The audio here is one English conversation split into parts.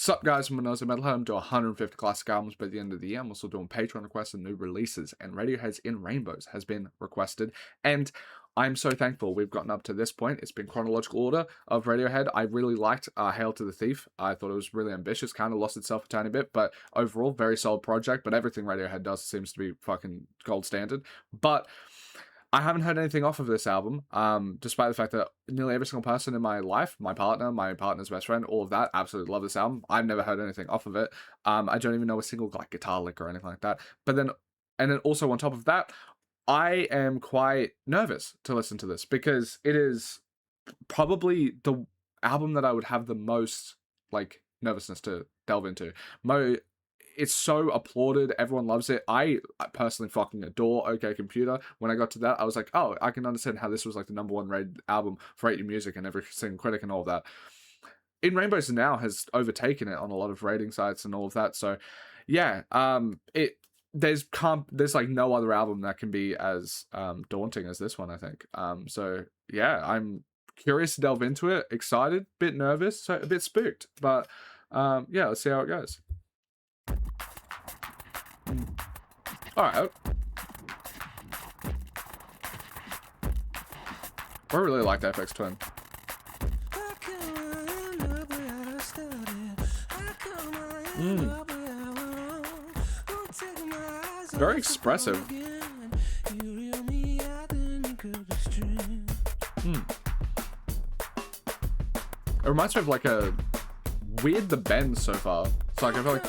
Sup guys, I'm Metalhead. I'm doing 150 classic albums by the end of the year. I'm also doing Patreon requests and new releases, and Radiohead's In Rainbows has been requested, and I'm so thankful we've gotten up to this point. It's been chronological order of Radiohead. I really liked Hail to the Thief. I thought it was really ambitious, kind of lost itself a tiny bit, but overall, very solid project, but everything Radiohead does seems to be fucking gold standard. But I haven't heard anything off of this album, despite the fact that nearly every single person in my life, my partner's best friend, all of that, absolutely love this album. I've never heard anything off of it. I don't even know a single like guitar lick or anything like that. But then, and then also on top of that, I am quite nervous to listen to this because it is probably the album that I would have the most like nervousness to delve into. It's so applauded. Everyone loves it. I personally fucking adore OK Computer. When I got to that, I was like, oh, I can understand how this was like the #1 rated album for 80 Music and every single critic and all of that. In Rainbows now has overtaken it on a lot of rating sites and all of that. So yeah, there's like no other album that can be as daunting as this one, I think. So yeah, I'm curious to delve into it. Excited, bit nervous, so a bit spooked. But yeah, let's see how it goes. Alright. I really like the FX Twin. Very expressive. It reminds me of like a Weird the Bend so far. It's like I feel like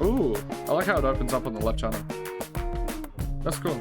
Ooh, I like how it opens up on the left channel. That's cool.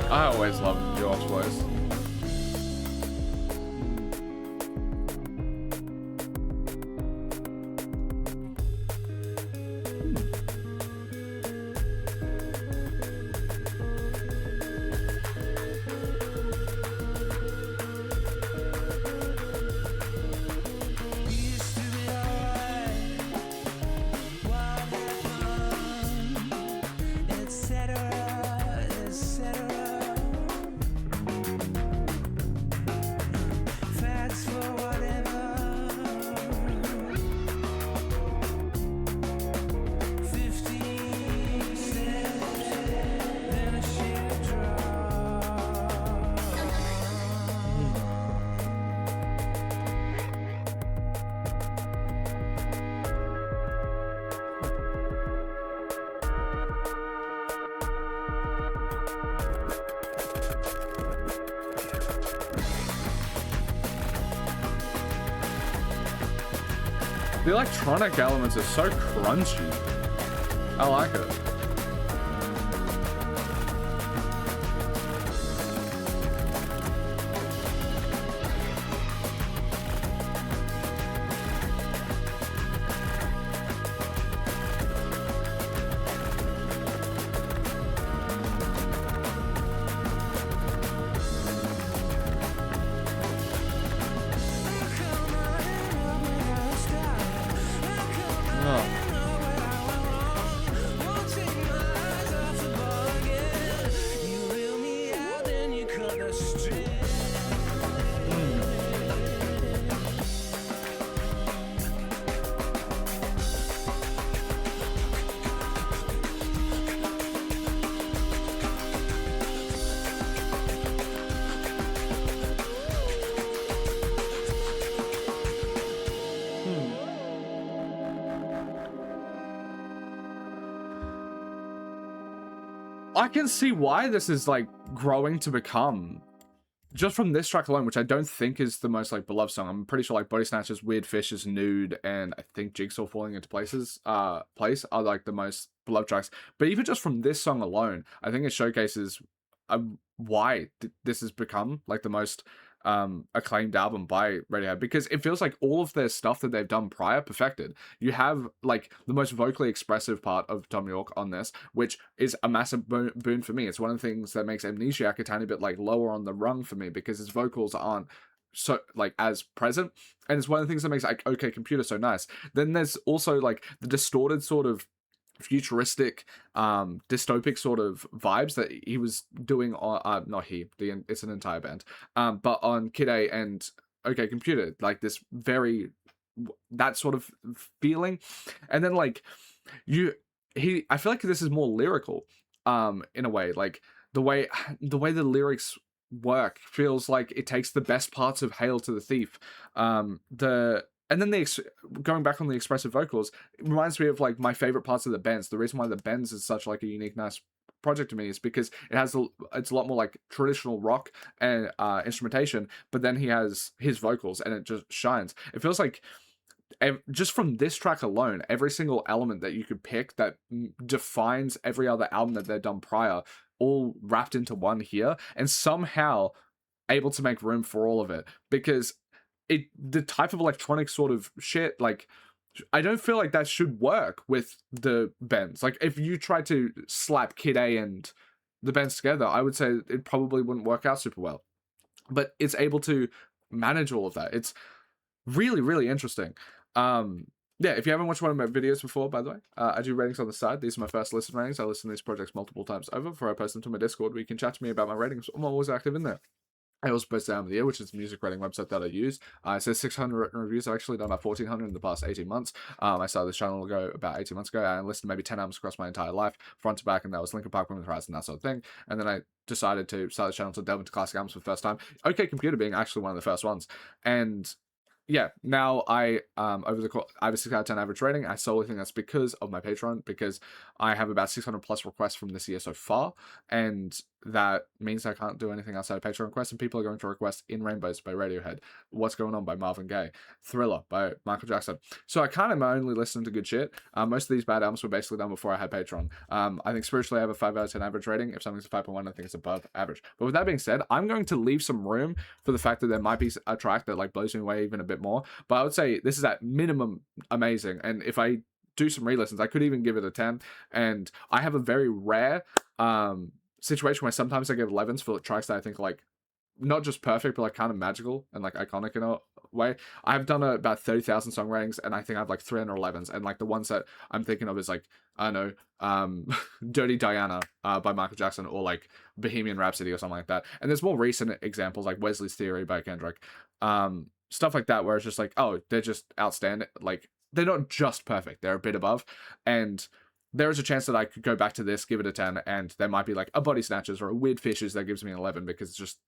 I always loved York's voice. The electronic elements are so crunchy. I like it. I can see why this is like growing to become, just from this track alone, which I don't think is the most like beloved song. I'm pretty sure like Bodysnatchers, Weird Fishes, Nude, and I think Jigsaw Falling Into Place are like the most beloved tracks. But even just from this song alone, I think it showcases why this has become like the most acclaimed album by Radiohead, because it feels like all of their stuff that they've done prior perfected. You have like the most vocally expressive part of Tom York on this, which is a massive boon for me. It's one of the things that makes Amnesiac a tiny bit like lower on the rung for me, because his vocals aren't so like as present, and it's one of the things that makes like OK Computer so nice. Then there's also like the distorted sort of futuristic dystopic sort of vibes that he was doing on it's an entire band, but on Kid A and OK Computer, like this very that sort of feeling. And then like I feel like this is more lyrical in a way, like the way the lyrics work feels like it takes the best parts of Hail to the Thief, and then going back on the expressive vocals, it reminds me of like my favorite parts of the Bends. The reason why the Bends is such like a unique, nice project to me is because it's a lot more like traditional rock and instrumentation, but then he has his vocals and it just shines. It feels like just from this track alone, every single element that you could pick that defines every other album that they've done prior, all wrapped into one here, and somehow able to make room for all of it, because the type of electronic sort of shit, like I don't feel like that should work with the Bends. Like if you try to slap Kid A and the Bends together, I would say it probably wouldn't work out super well. But it's able to manage all of that. It's really, really interesting. Yeah, if you haven't watched one of my videos before, by the way, I do ratings on the side. These are my first listen ratings. I listen to these projects multiple times over before I post them to my Discord, where you can chat to me about my ratings. I'm always active in there. I also post Album of the Year, which is the music rating website that I use. It says 600 written reviews. I've actually done about 1,400 in the past 18 months. I started this channel about 18 months ago. I listened to maybe 10 albums across my entire life, front to back, and that was Linkin Park, Women's Horizon, that sort of thing. And then I decided to start the channel to delve into classic albums for the first time. OK Computer being actually one of the first ones. And yeah, now I have a 6 out of 10 average rating. I solely think that's because of my Patreon, because I have about 600 plus requests from this year so far, and that means I can't do anything outside of Patreon requests, and people are going to request In Rainbows by Radiohead, What's Going On by Marvin Gaye, Thriller by Michael Jackson. So I kind of only listen to good shit. Most of these bad albums were basically done before I had Patreon. I think spiritually I have a 5 out of 10 average rating. If something's a 5.1, I think it's above average. But with that being said, I'm going to leave some room for the fact that there might be a track that like blows me away even a bit more. But I would say this is at minimum amazing. And if I do some re-listens, I could even give it a 10. And I have a very rare situation where sometimes I give 11s for tracks that I think like not just perfect, but like kind of magical and like iconic in a way. I've done about 30,000 song ratings, and I think I have like 311s, and like the ones that I'm thinking of is like, I don't know, Dirty Diana by Michael Jackson, or like Bohemian Rhapsody or something like that. And there's more recent examples like Wesley's Theory by Kendrick, stuff like that, where it's just like, oh, they're just outstanding. Like they're not just perfect, they're a bit above. And there is a chance that I could go back to this, give it a 10, and there might be like a Bodysnatchers or a Weird Fishes that gives me an 11, because it's just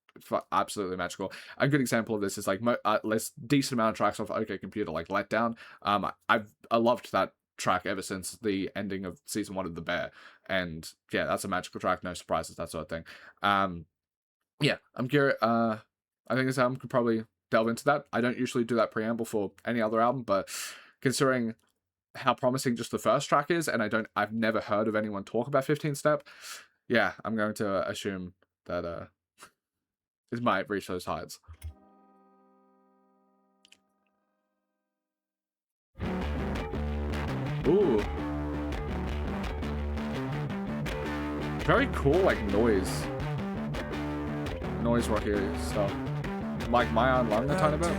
absolutely magical. A good example of this is like less decent amount of tracks off OK Computer, like Letdown. I loved that track ever since the ending of season 1 of The Bear, and yeah, that's a magical track, no surprises, that sort of thing. Yeah, I'm curious. I think this album could probably delve into that. I don't usually do that preamble for any other album, but considering how promising just the first track is, and I've never heard of anyone talk about 15 Step, yeah, I'm going to assume that it might reach those heights. Ooh, very cool, like noise rocky stuff, like My Own Lung a tiny bit.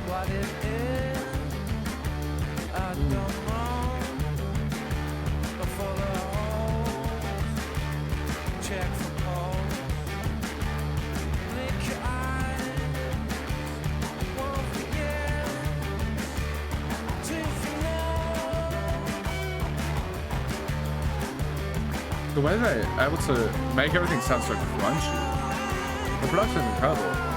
What it is, I don't know. For the holes, check for holes. Blink your eyes, won't forget to know. The way they're able to make everything sound so crunchy, the production is incredible.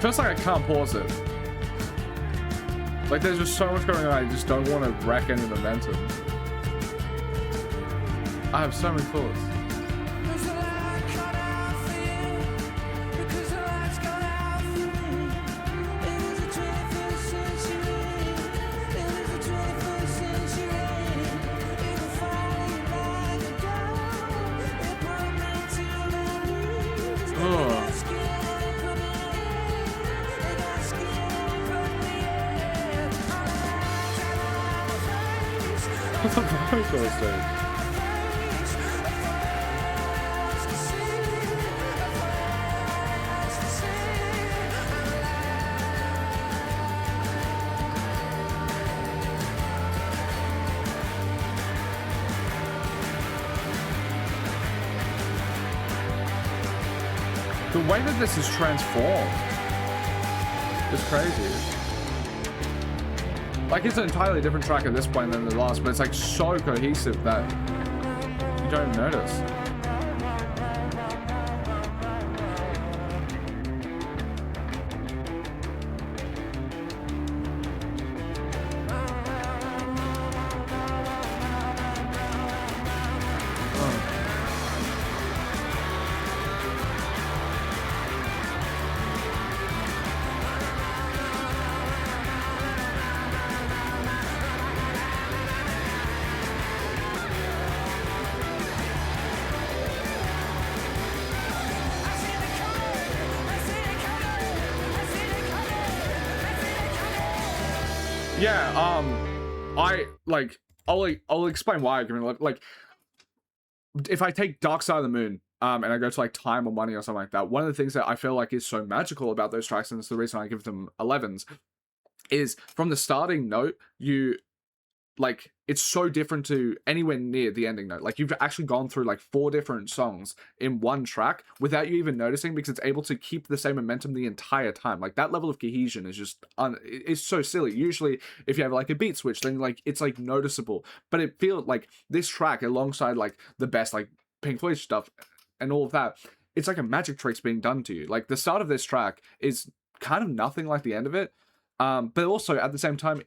feels like I can't pause it. Like, there's just so much going on, I just don't want to wreck any momentum. I have so many thoughts. What's the vocal stage? The way that this is transformed is crazy. Like, it's an entirely different track at this point than the last, but it's like so cohesive that you don't even notice. Yeah, I'll explain why. I mean, like, if I take Dark Side of the Moon, and I go to like Time or Money or something like that, one of the things that I feel like is so magical about those tracks, and it's the reason I give them 11s, is from the starting note, like, it's so different to anywhere near the ending note. Like, you've actually gone through like 4 different songs in one track without you even noticing, because it's able to keep the same momentum the entire time. Like, that level of cohesion is just it's so silly. Usually if you have like a beat switch, then like it's like noticeable, but it feels like this track alongside like the best like Pink Floyd stuff and all of that, it's like a magic trick's being done to you. Like, the start of this track is kind of nothing like the end of it, but also at the same time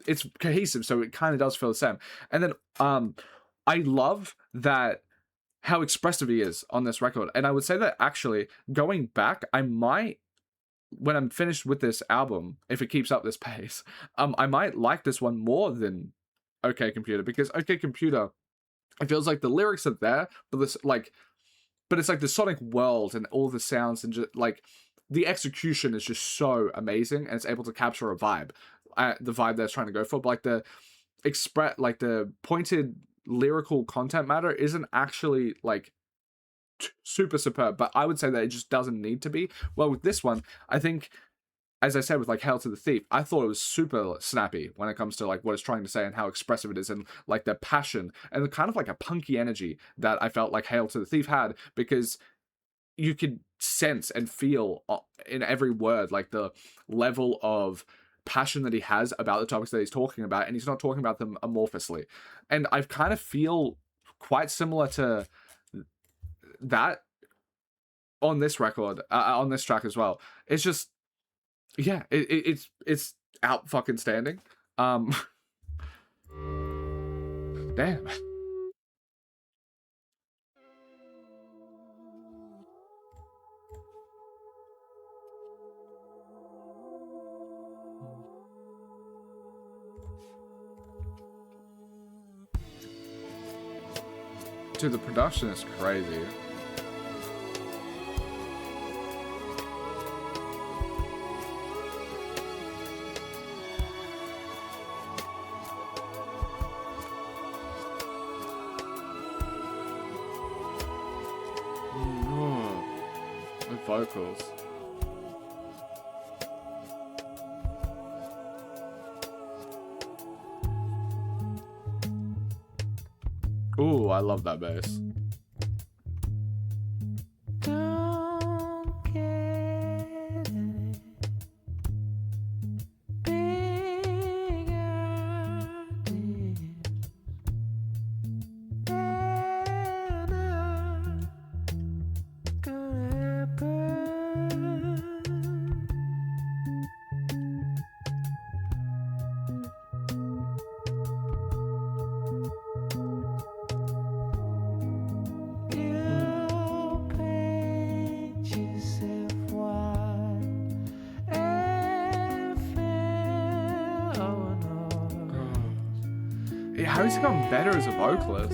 it's cohesive, so it kind of does feel the same. And then I love that how expressive he is on this record. And I would say that actually going back, I might, when I'm finished with this album, if it keeps up this pace, I might like this one more than OK Computer, because OK Computer, it feels like the lyrics are there, but it's like the sonic world and all the sounds and just like the execution is just so amazing, and it's able to capture a vibe. The vibe that's trying to go for, but like the pointed lyrical content matter isn't actually like super superb, but I would say that it just doesn't need to be. Well, with this one, I think, as I said with like Hail to the Thief, I thought it was super snappy when it comes to like what it's trying to say and how expressive it is, and like the passion and the kind of like a punky energy that I felt like Hail to the Thief had, because you could sense and feel in every word like the level of passion that he has about the topics that he's talking about, and he's not talking about them amorphously. And I kind of feel quite similar to that on this record, on this track as well. It's just, yeah, it's out fucking standing. Damn. Dude, the production is crazy. The vocals. Ooh, I love that bass. How has he gotten better as a vocalist?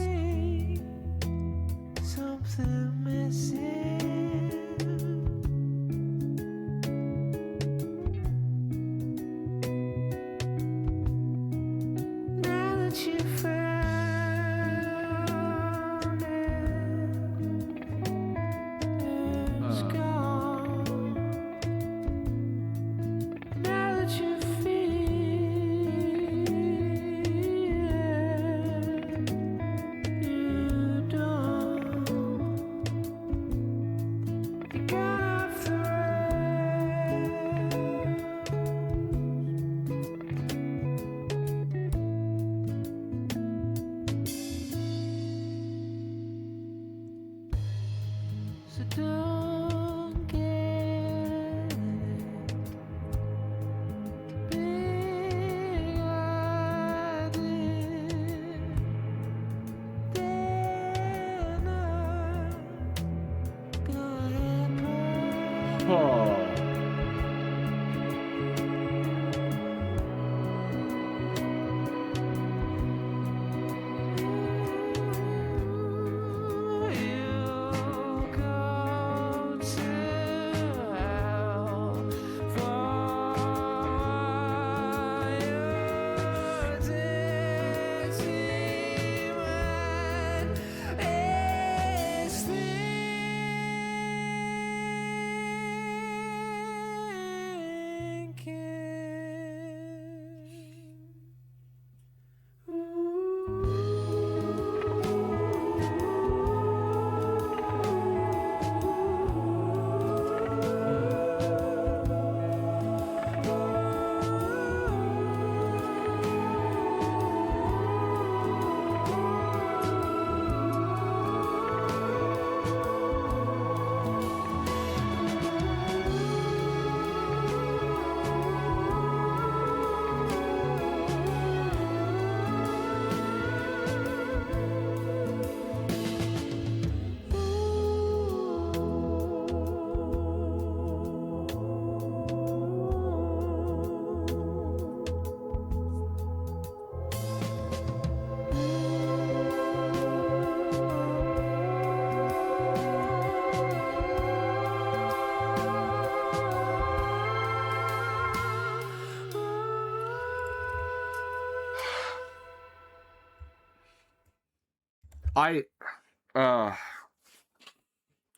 Something missing. Now that you found it's gone. Now that you feel you don't. You got off the so don't get big idea. Then I'm gonna Oh. You go to hell for your dirty mind is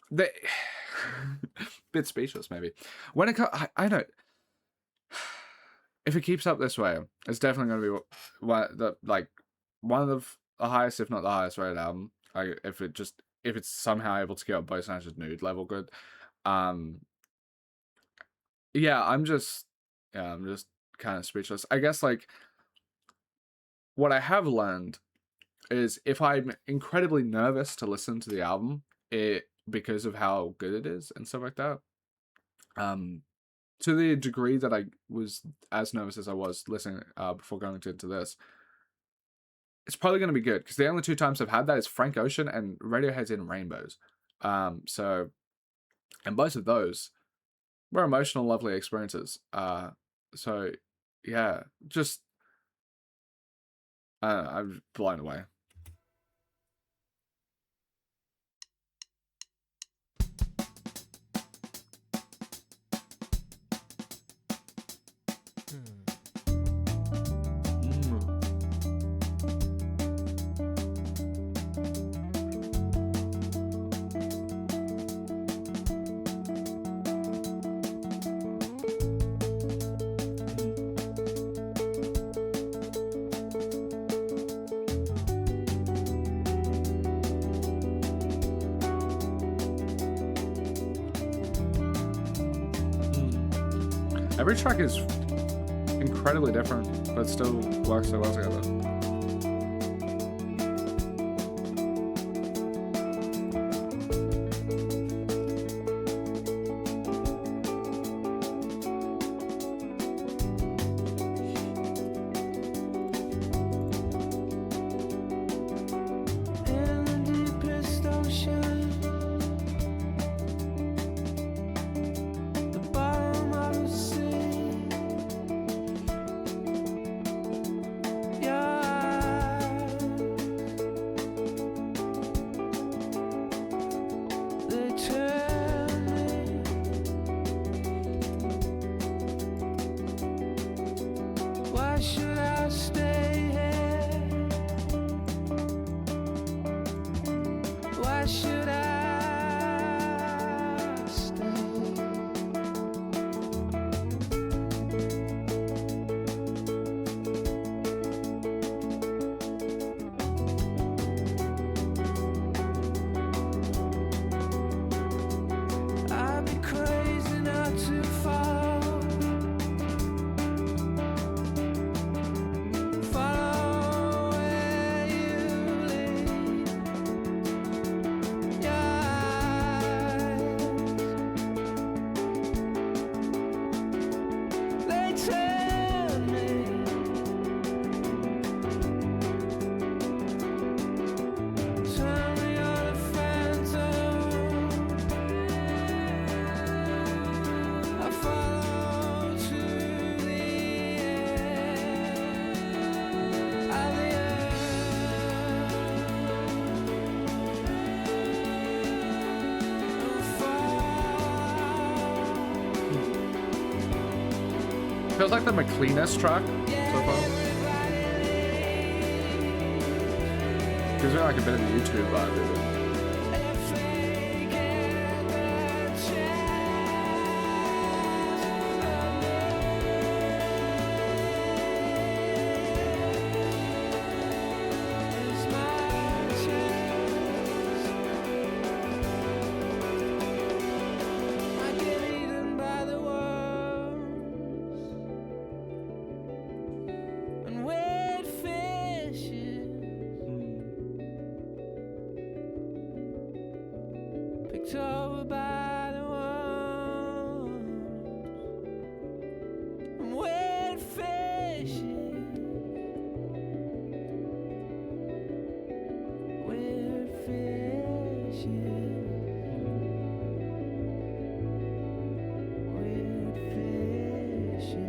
They bit speechless maybe. When it comes, I don't. If it keeps up this way, it's definitely going to be one of the highest, if not the highest rated album. If it's somehow able to get up Bodysnatchers Nude level good. Yeah, I'm just kind of speechless. I guess like what I have learned is if I'm incredibly nervous to listen to the album, because of how good it is and stuff like that. To the degree that I was as nervous as I was listening before going into this, it's probably going to be good because the only two times I've had that is Frank Ocean and Radiohead's In Rainbows. So, and both of those were emotional, lovely experiences. So yeah, just I'm blown away. Every track is incredibly different, but still works so well together. Yeah. should I stay? I'd be crazy not to follow. Follow where you lead. Your eyes, they tell me tell me you're the phantom. I follow to the end of the Feels like the cleanest track so far. Gives me like a bit of a YouTube vibe. Dude. Picked over by the worms and wet fishes, wet fishes, wet fishes.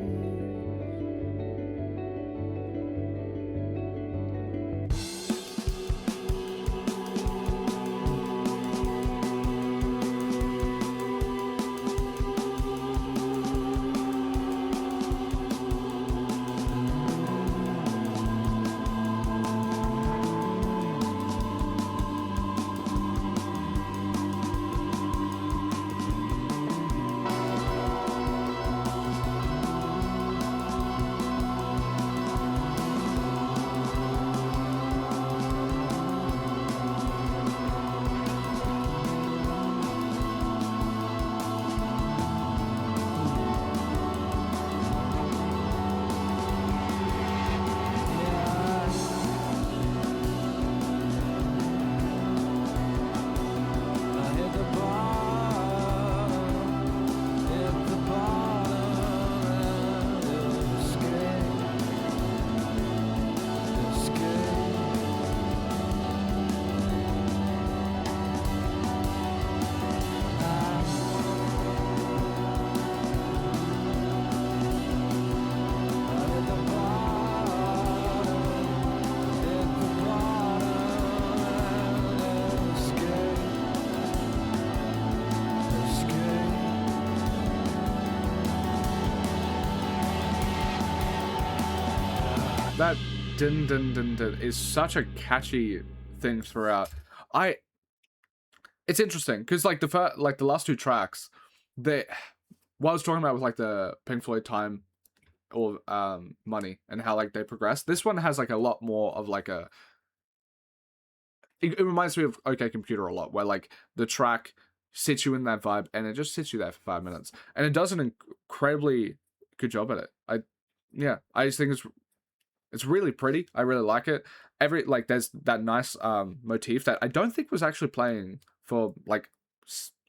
That dun dun dun dun is such a catchy thing throughout. It's interesting because like the last two tracks, what I was talking about with like the Pink Floyd Time or Money and how like they progress. This one has like a lot more of like a. It reminds me of OK Computer a lot, where like the track sits you in that vibe and it just sits you there for 5 minutes, and it does an incredibly good job at it. I just think it's really pretty. I really like it. There's that nice motif that I don't think was actually playing for like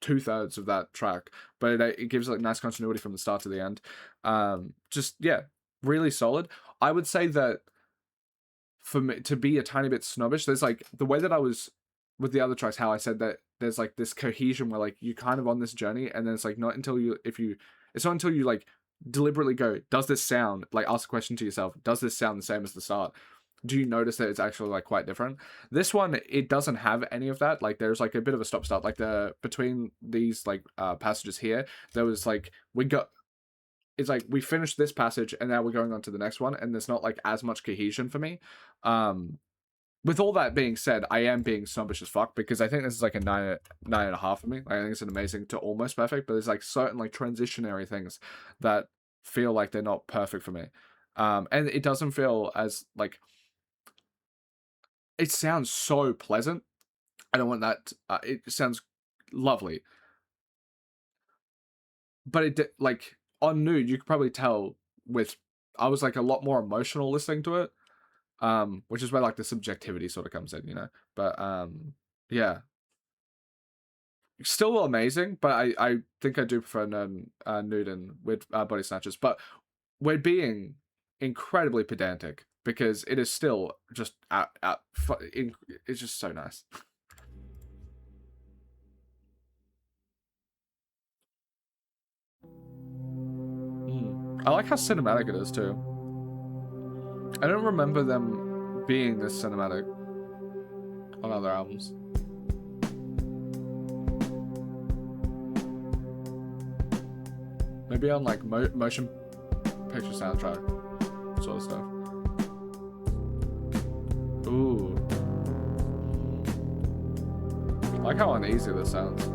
2/3 of that track, but it gives like nice continuity from the start to the end. Just yeah, really solid. I would say that for me to be a tiny bit snobbish, there's like the way that I was with the other tracks, how I said that there's like this cohesion where like you kind of on this journey, and then it's like not until you like deliberately go, does this sound, like ask the question to yourself, does this sound the same as the start? Do you notice that it's actually like quite different? This one, it doesn't have any of that. Like there's like a bit of a stop start, like between these like passages here, there was like it's like we finished this passage and now we're going on to the next one, and there's not like as much cohesion for me. with all that being said, I am being snobbish as fuck because I think this is like a 9.5 for me. I think it's an amazing to almost perfect, but there's like certain like transitionary things that feel like they're not perfect for me. And it doesn't feel as like, it sounds so pleasant. I don't want that. It sounds lovely, but it like on Nude, you could probably tell with I was like a lot more emotional listening to it, which is where like the subjectivity sort of comes in, you know. But yeah, still amazing. But I think I do prefer Nude and with Bodysnatchers. But we're being incredibly pedantic because it is still just it's just so nice. I like how cinematic it is too. I don't remember them being this cinematic on other albums. Maybe on like motion picture soundtrack sort of stuff. Ooh. I like how uneasy this sounds.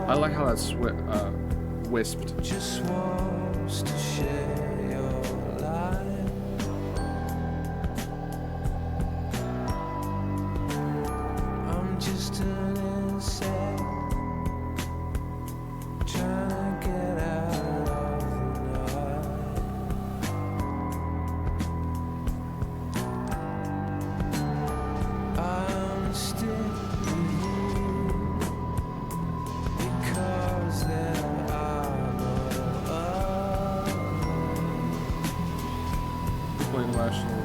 I like how that's wisped. Just wants to share your life. I'm just an insect trying to get out of the night. I'm still Emotional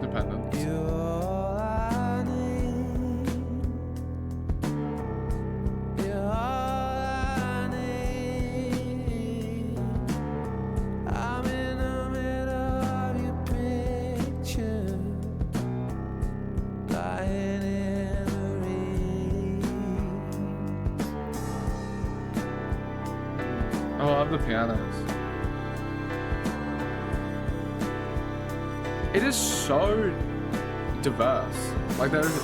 dependence. you're all I need. You're all I need. I'm in the middle of your picture, lying in the rain. Oh, I love the pianos. It is so diverse. Like there's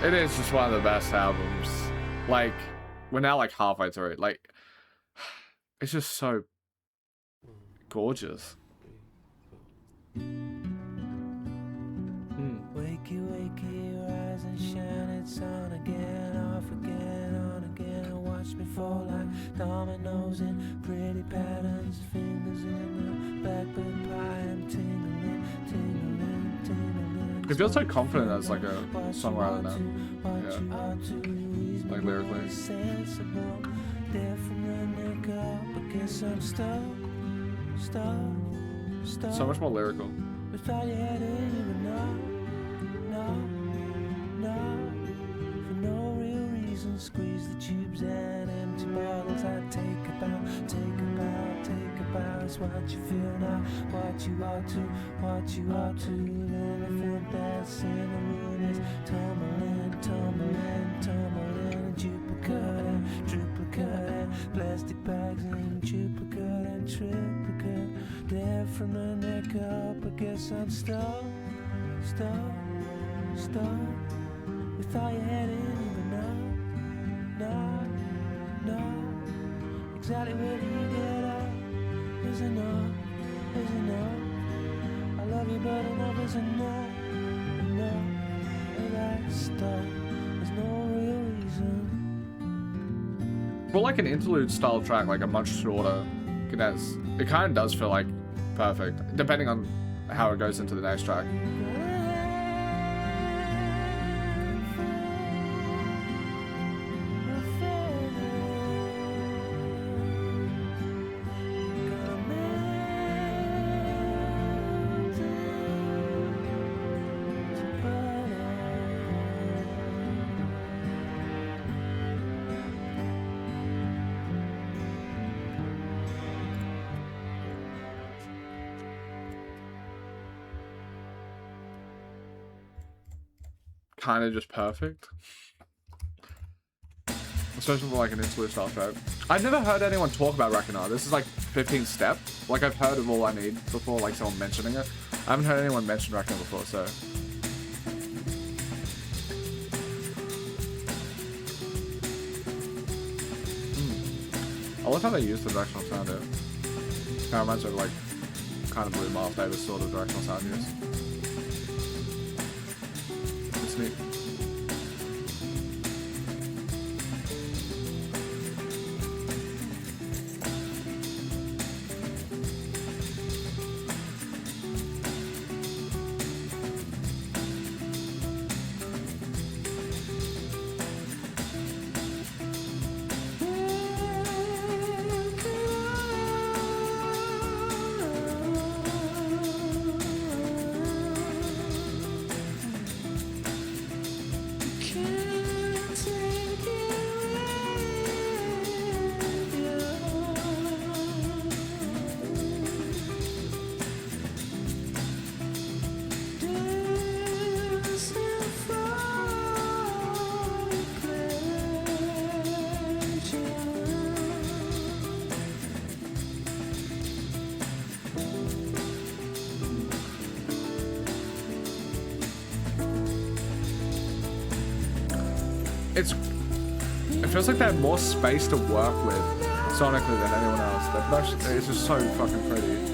it is just one of the best albums. Like, we're now like halfway through it. Like, it's just so gorgeous. Wakey, wakey, rise and shine. It's on again, off again, on again. Watch me fall like dominoes in pretty patterns. Fingers in the back, but pie. I'm tingling, tingling. He feels so confident as like a songwriter now. Yeah. Like lyrically. So much more lyrical. Squeeze the tubes and empty bottles. I take a bow. It's what you feel now, what you ought to. The elephant that's in the room is tumbling, duplicate and plastic bags and duplicate and triplicate. There from the neck up, I guess I'm stuck. We thought you had it even now. No, exactly where do you get up? Is enough. I love you, but enough is enough. That stuff, there's no real reason. For like an interlude style track, like a much shorter condense, it kind of does feel like perfect, depending on how it goes into the next track. Kind of just perfect, especially for like an interlude style track. I've never heard anyone talk about Reckoner. This is like 15 Step. Like I've heard of All I Need before, like someone mentioning it. I haven't heard anyone mention Reckoner before, so. I love how they use the directional sound here. Kind of reminds me of like kind of Blue Miles Davis sort of directional sound use. It's neat. It feels like they have more space to work with sonically than anyone else. The production is just so fucking pretty.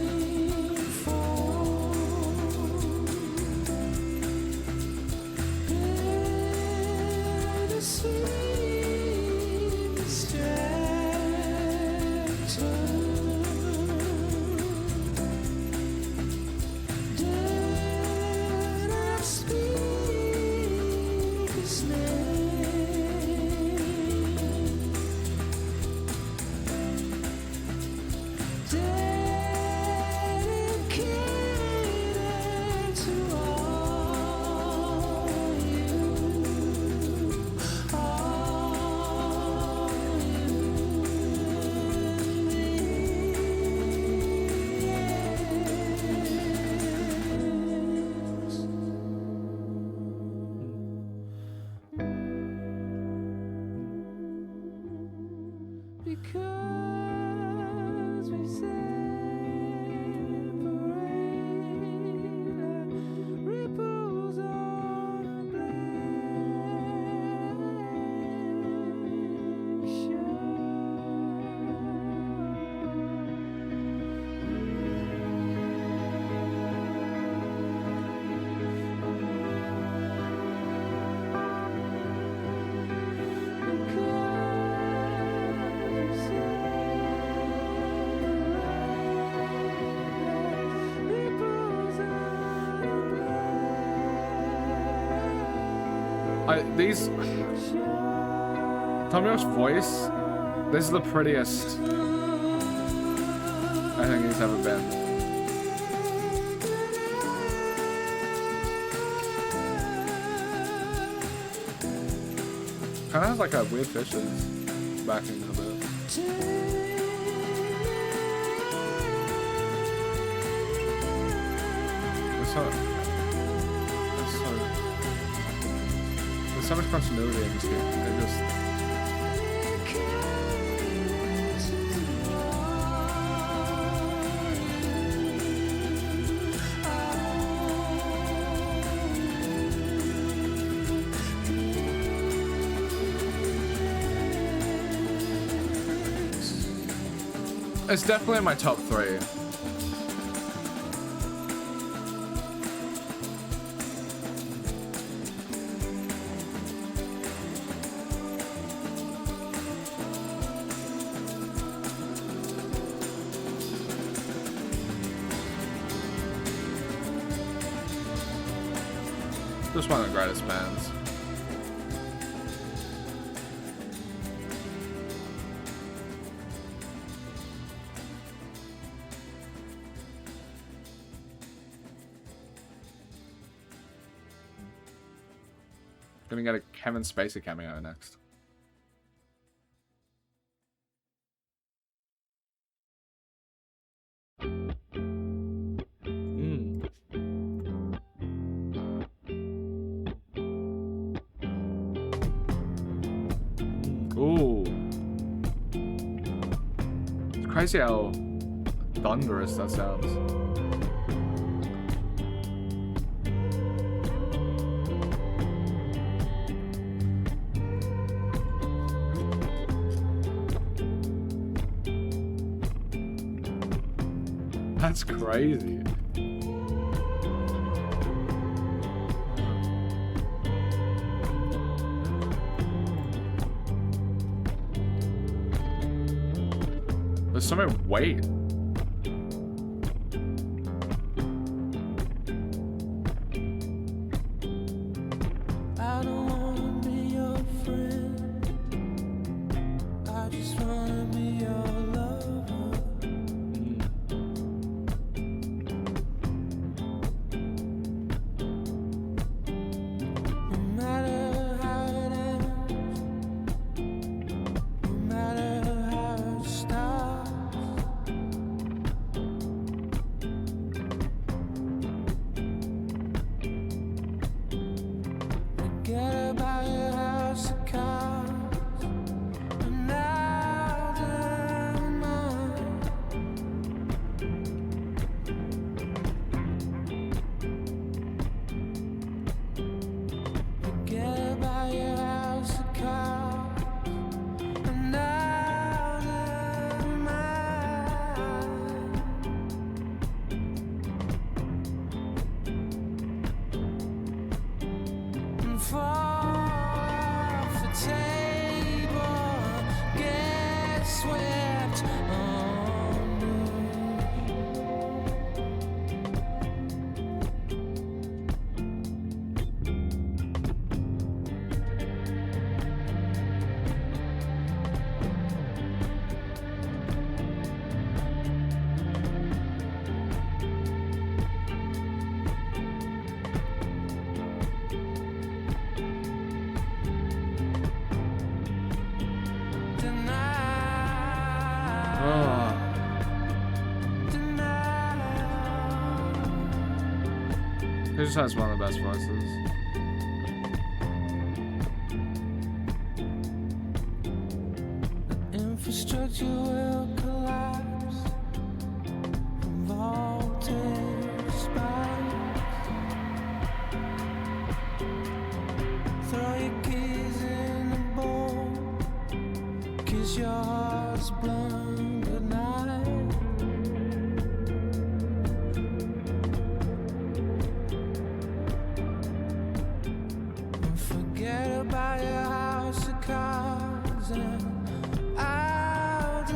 These Tommy York's voice, this is the prettiest I think he's ever been. Kind of has like a weird fishes backing a bit. There's so much continuity in this game. They just it's definitely in my top 3. Just one of the greatest bands. Gonna get a Kevin Spacey cameo next. Ooh. It's crazy how thunderous that sounds. That's crazy. There's so much weight. I don't wanna be your friend. I just wanna be your lover. No matter how it ends, no matter how it starts, forget about your house of cards, and now they're mine. Forget about your house of cards, and now they're mine. And fall off the table, get swept under. Oh. He just has one of the best voices. Infrastructure will collapse from voltage spikes. Throw your keys in the bowl, kiss your heart's blown goodnight. And forget about your house of cards and I'll do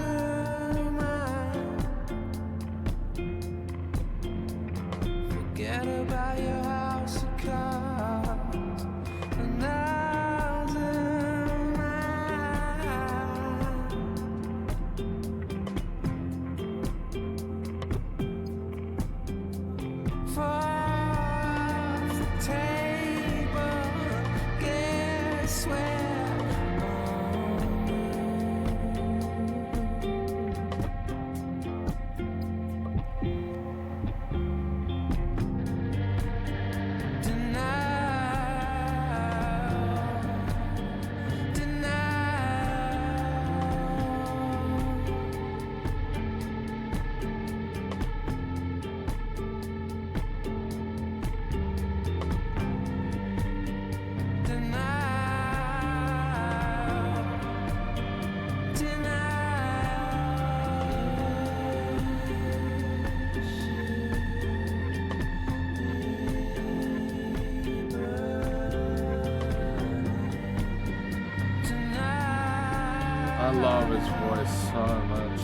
love his voice so much.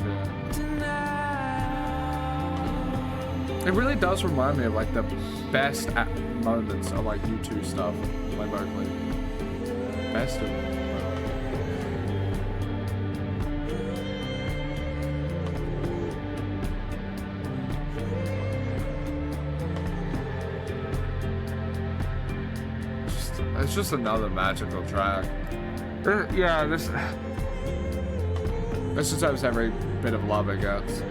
Yeah. It really does remind me of like the best moments of like U2 stuff, like vocally. Best of it. It's just another magical track. Yeah, this deserves every bit of love it gets.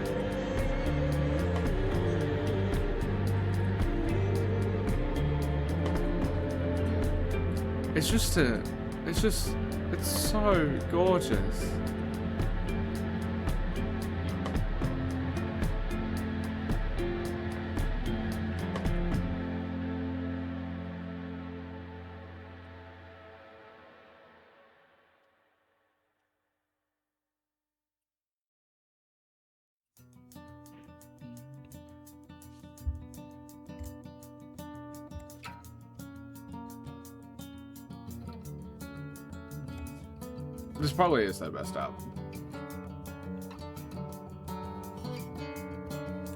It's so gorgeous. This probably is their best album.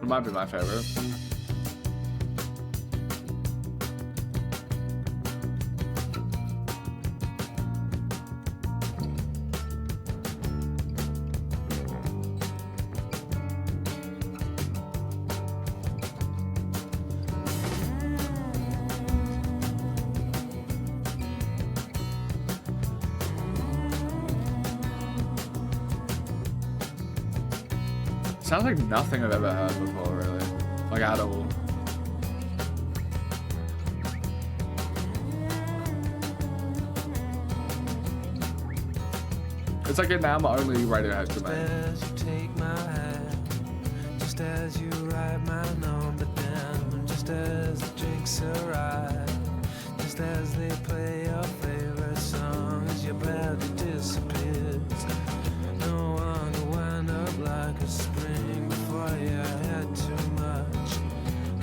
It might be my favorite. Sounds like nothing I've ever heard before, really. Like, at all. It's like now I'm only Radiohead to me. As you take my hand, just as you write my number down, just as the drinks arrive, just as they play your favorite song, as your body disappears. No one will wind up like a spring before you had too much.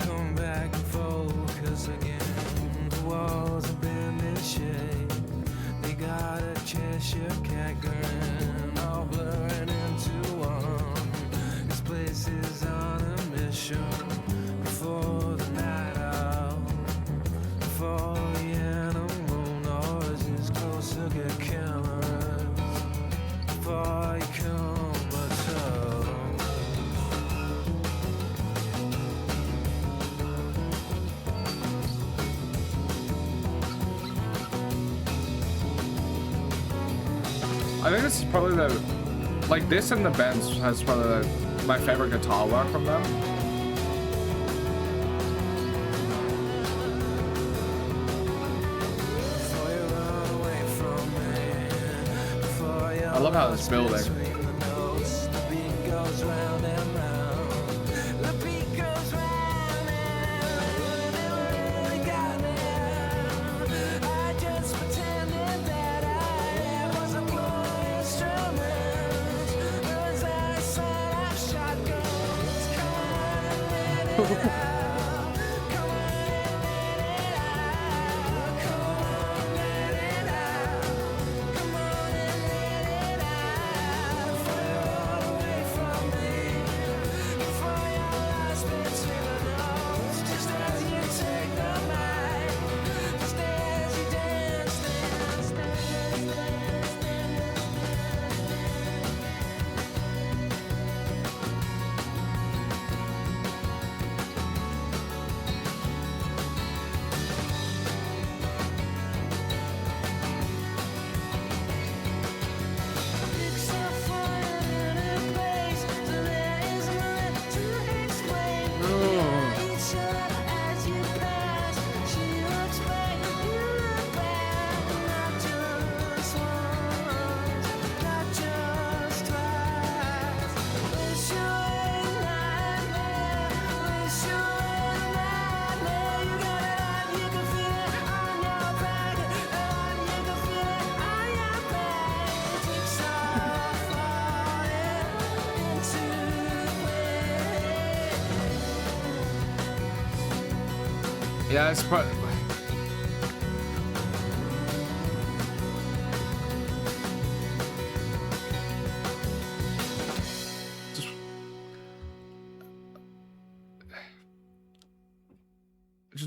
Come back and focus again. The walls have been in shade. They got a Cheshire cat grin, all blurring into one. This place is on a mission before the night out, before the animal noises closer get cameras, before you come but I think this is probably the, like this and the Bends has probably my favorite guitar work from them. I love how it's building. Yeah, it's probably.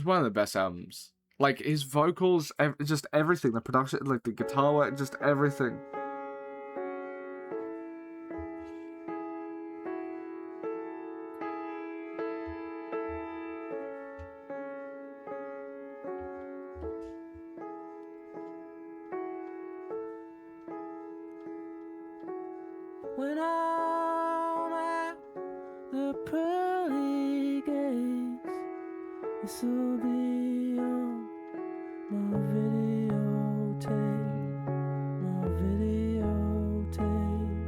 just one of the best albums. Like, his vocals, just everything. The production, like, the guitar work, just everything. When I'm at the pearly gates, this will be on my videotape, my videotape.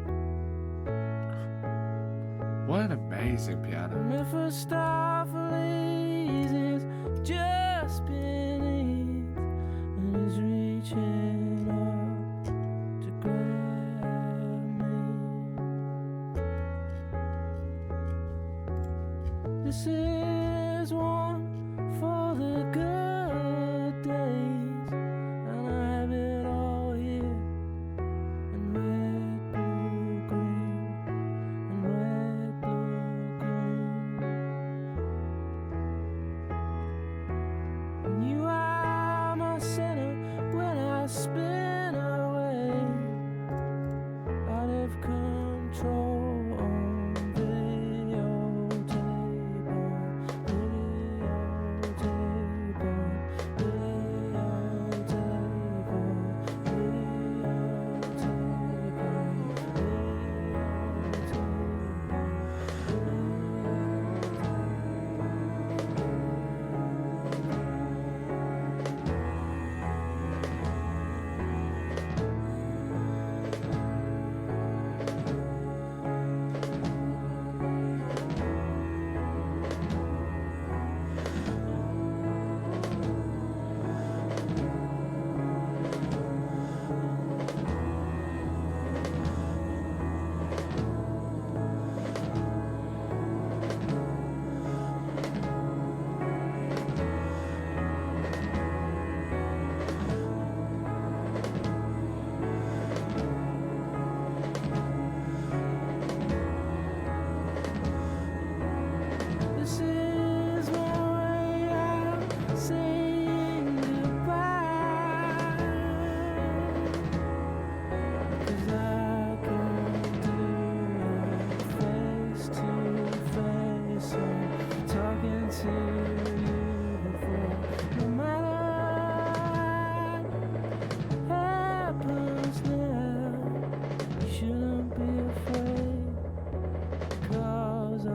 What an amazing piano. And if a starfleet is just beneath and is reaching up to grab me, this is one for the good days, and I have it all here in red, blue, green, and red, blue, green. And you are my center when I spin away out of control on videotape, this is my way out saying goodbye, 'cause I can't do it face to face. I'm talking to you before, no matter what happens now, you shouldn't be afraid, 'cause I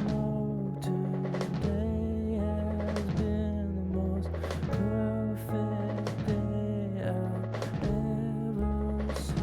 know today has been the most perfect day I've ever seen.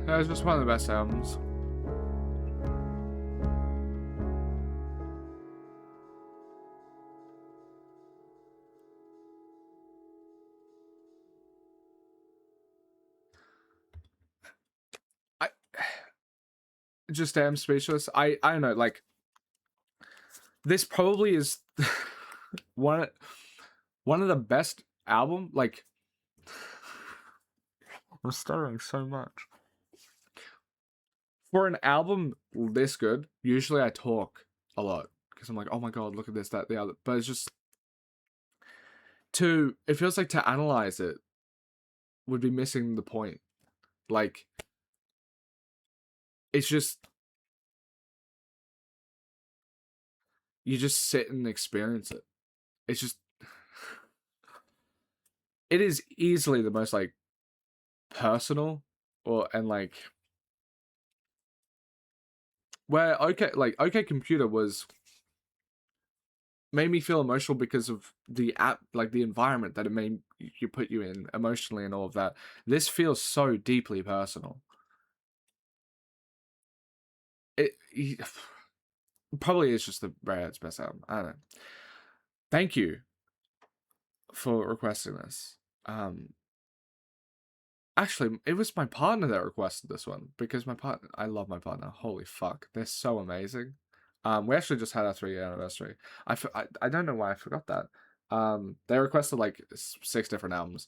That was just one of the best albums. I just am speechless. I don't know, like, this probably is one of the best album, like, I'm stuttering so much. For an album this good, usually I talk a lot because I'm like, oh my god, look at this, that, the other. But it's just it feels like to analyze it would be missing the point. Like, it's just, you just sit and experience it. It's just, it is easily the most like personal and like where OK Computer made me feel emotional because of the like the environment that it made you put you in emotionally and all of that. This feels so deeply personal. It probably is just the Radiohead's best album. I don't know. Thank you for requesting this. Actually, it was my partner that requested this one because I love my partner. Holy fuck, they're so amazing. We actually just had our 3-year anniversary. I don't know why I forgot that. They requested like 6 different albums.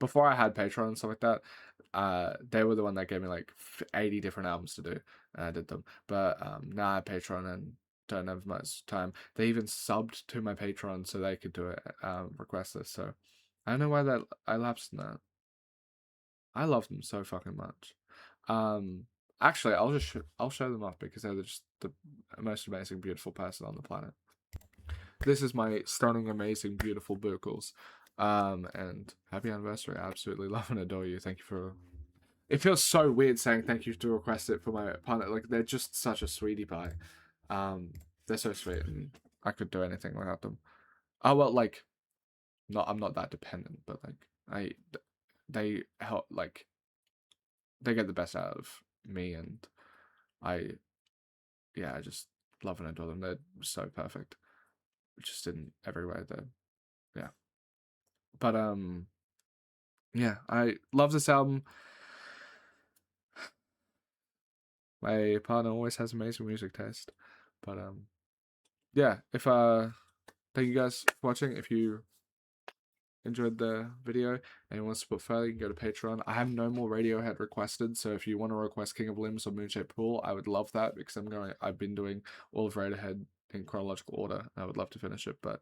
Before I had Patreon and stuff like that, they were the one that gave me like 80 different albums to do, and I did them. But now I have Patreon and don't have much time. They even subbed to my Patreon so they could do it, request this. So I don't know why that I lapsed in that. I love them so fucking much. Actually, I'll show them off because they're just the most amazing, beautiful person on the planet. This is my stunning, amazing, beautiful vocals. And happy anniversary. I absolutely love and adore you. Thank you for. It feels so weird saying thank you to request it for my partner. Like, they're just such a sweetie pie. They're so sweet, and I could do anything without them. Oh well, like, I'm not that dependent, but like they help, like, they get the best out of me, and I just love and adore them. They're so perfect, just in every way. Yeah. But yeah, I love this album. My partner always has amazing music taste. But yeah, if thank you guys for watching. If you enjoyed the video and you want to support further, you can go to Patreon. I have no more Radiohead requested, so if you want to request King of Limbs or Moonshaped Pool, I would love that because I've been doing all of Radiohead in chronological order. I would love to finish it, but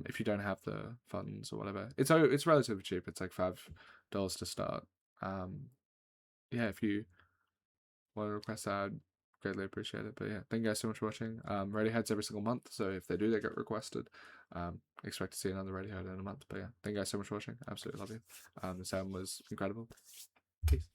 if you don't have the funds or whatever, it's relatively cheap. It's like $5 to start. Yeah, if you want to request that, I'd greatly appreciate it. But yeah, thank you guys so much for watching. Radiohead's every single month, so if they do, they get requested. Expect to see another Radiohead in a month. But yeah, thank you guys so much for watching. I absolutely love you. This album was incredible. Peace.